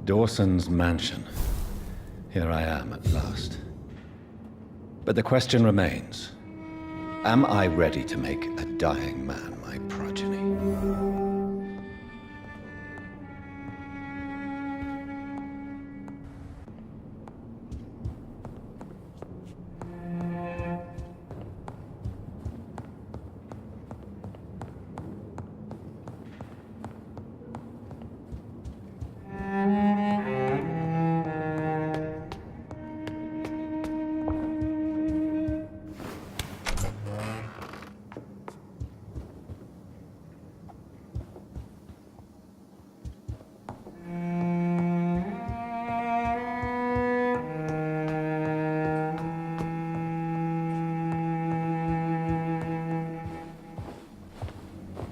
Dawson's mansion. Here I am at last. But the question remains, am I ready to make a dying man my progeny?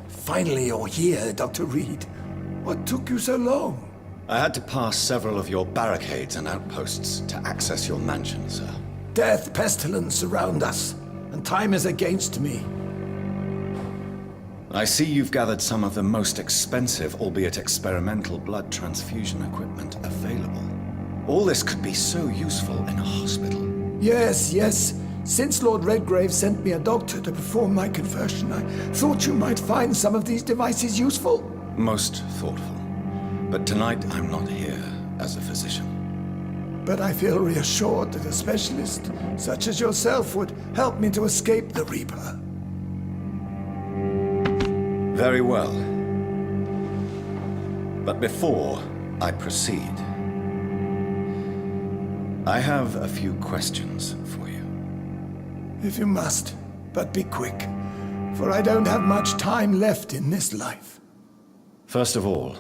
Finally, you're here, Dr. Reed. What took you so long? I had to pass several of your barricades and outposts to access your mansion, sir. Death, pestilence surround us, and time is against me. I see you've gathered some of the most expensive, albeit experimental, blood transfusion equipment available. All this could be so useful in a hospital. Yes. Since Lord Redgrave sent me a doctor to perform my conversion, I thought you might find some of these devices useful. Most thoughtful. But tonight I'm not here as a physician. But I feel reassured that a specialist such as yourself would help me to escape the Reaper. Very well. But before I proceed, I have a few questions for you. If you must, but be quick, for I don't have much time left in this life. First of all,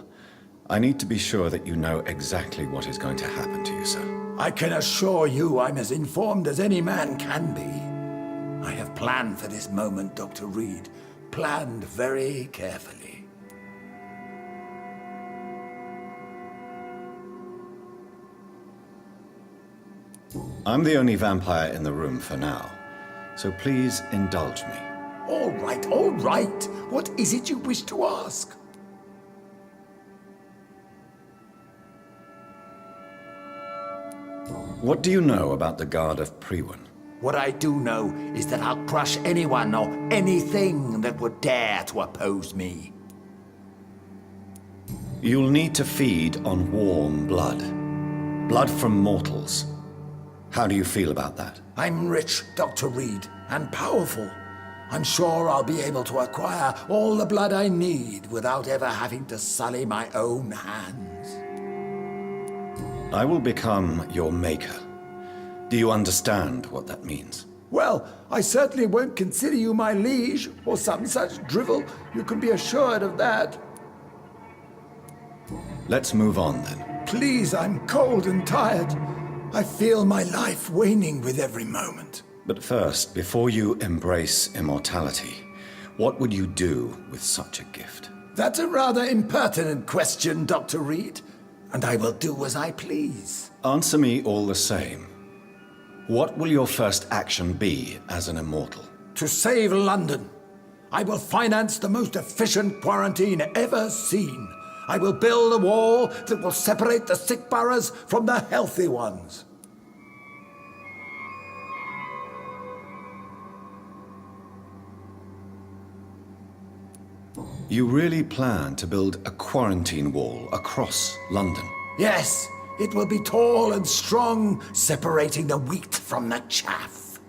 I need to be sure that you know exactly what is going to happen to you, sir. I can assure you I'm as informed as any man can be. I have planned for this moment, Dr. Reed. Planned very carefully. I'm the only vampire in the room for now, so please indulge me. All right. What is it you wish to ask? What do you know about the Guard of Priwen? What I do know is that I'll crush anyone or anything that would dare to oppose me. You'll need to feed on warm blood. Blood from mortals. How do you feel about that? I'm rich, Dr. Reed, and powerful. I'm sure I'll be able to acquire all the blood I need without ever having to sully my own hands. I will become your maker. Do you understand what that means? Well, I certainly won't consider you my liege, or some such drivel. You can be assured of that. Let's move on then. Please, I'm cold and tired. I feel my life waning with every moment. But first, before you embrace immortality, what would you do with such a gift? That's a rather impertinent question, Dr. Reed, and I will do as I please. Answer me all the same. What will your first action be as an immortal? To save London. I will finance the most efficient quarantine ever seen. I will build a wall that will separate the sick boroughs from the healthy ones. You really plan to build a quarantine wall across London? Yes, it will be tall and strong, separating the wheat from the chaff.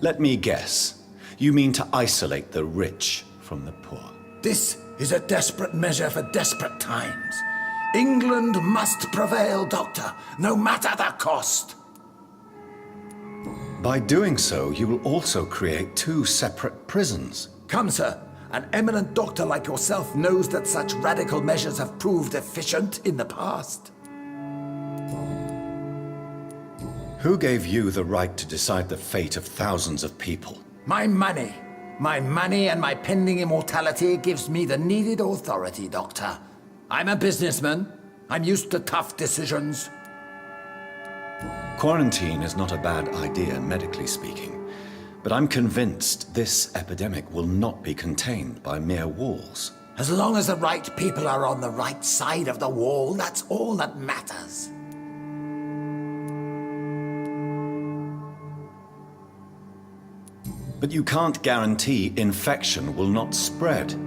Let me guess. You mean to isolate the rich from the poor? This is a desperate measure for desperate times. England must prevail, Doctor, no matter the cost. By doing so, you will also create two separate prisons. Come, sir. An eminent doctor like yourself knows that such radical measures have proved efficient in the past. Who gave you the right to decide the fate of thousands of people? My money. My money and my pending immortality gives me the needed authority, Doctor. I'm a businessman. I'm used to tough decisions. Quarantine is not a bad idea, medically speaking. But I'm convinced this epidemic will not be contained by mere walls. As long as the right people are on the right side of the wall, that's all that matters. But you can't guarantee infection will not spread.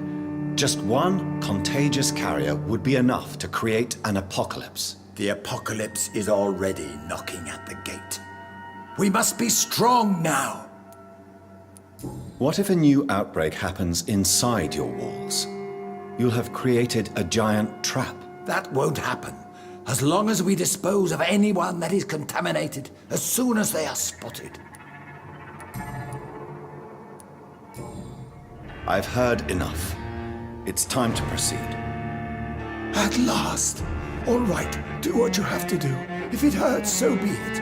Just one contagious carrier would be enough to create an apocalypse. The apocalypse is already knocking at the gate. We must be strong now. What if a new outbreak happens inside your walls? You'll have created a giant trap. That won't happen. As long as we dispose of anyone that is contaminated as soon as they are spotted. I've heard enough. It's time to proceed. At last. All right, do what you have to do. If it hurts, so be it.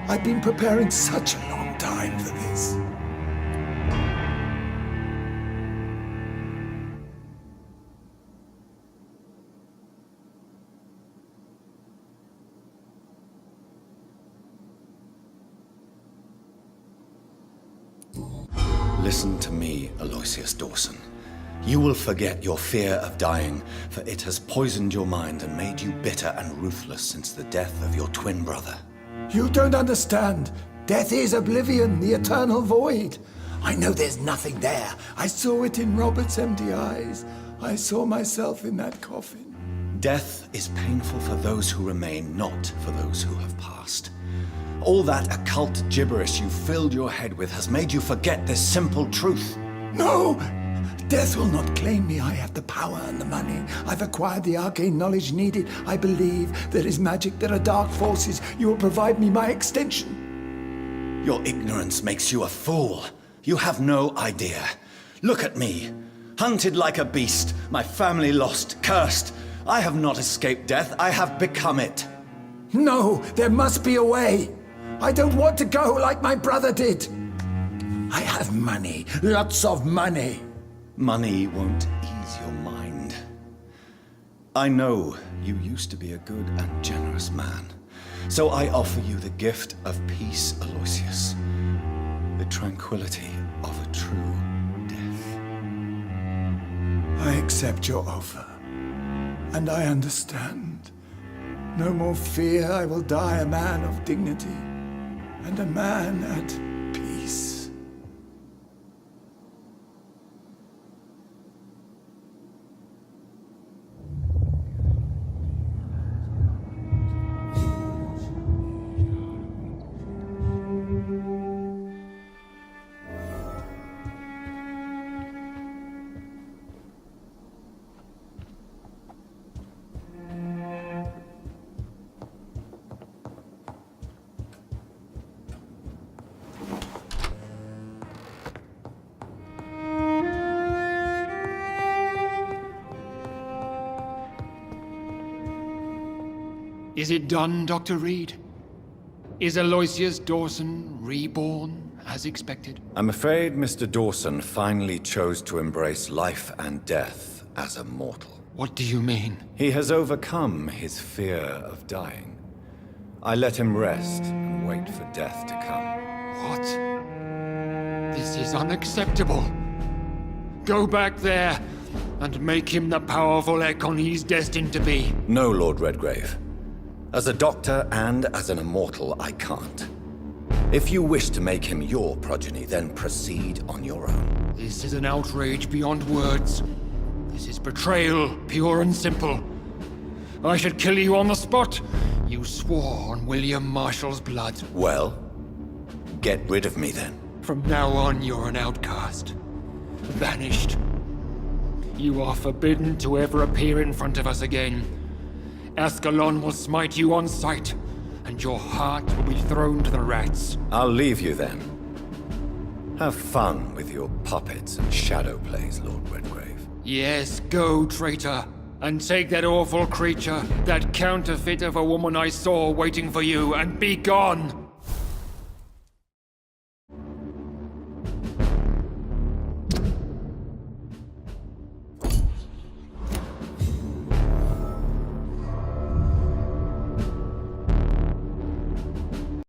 I've been preparing such a long time for this. Listen to me, Aloysius Dawson. You will forget your fear of dying, for it has poisoned your mind and made you bitter and ruthless since the death of your twin brother. You don't understand. Death is oblivion, the eternal void. I know there's nothing there. I saw it in Robert's empty eyes. I saw myself in that coffin. Death is painful for those who remain, not for those who have passed. All that occult gibberish you filled your head with has made you forget this simple truth. No! Death will not claim me. I have the power and the money. I've acquired the arcane knowledge needed. I believe there is magic, there are dark forces. You will provide me my extension. Your ignorance makes you a fool. You have no idea. Look at me. Hunted like a beast, my family lost, cursed. I have not escaped death, I have become it. No, there must be a way. I don't want to go like my brother did. I have money, lots of money. Money won't ease your mind. I know you used to be a good and generous man, so I offer you the gift of peace, Aloysius. The tranquility of a true death. I accept your offer, and I understand. No more fear, I will die a man of dignity, and a man at peace. Is it done, Dr. Reed? Is Aloysius Dawson reborn, as expected? I'm afraid Mr. Dawson finally chose to embrace life and death as a mortal. What do you mean? He has overcome his fear of dying. I let him rest and wait for death to come. What? This is unacceptable. Go back there and make him the powerful Ekon he's destined to be. No, Lord Redgrave. As a doctor and as an immortal, I can't. If you wish to make him your progeny, then proceed on your own. This is an outrage beyond words. This is betrayal, pure and simple. I should kill you on the spot. You swore on William Marshall's blood. Well, get rid of me then. From now on, you're an outcast. Vanished. You are forbidden to ever appear in front of us again. Ascalon will smite you on sight, and your heart will be thrown to the rats. I'll leave you then. Have fun with your puppets and shadow plays, Lord Redgrave. Yes, go, traitor, and take that awful creature, that counterfeit of a woman I saw waiting for you, and be gone!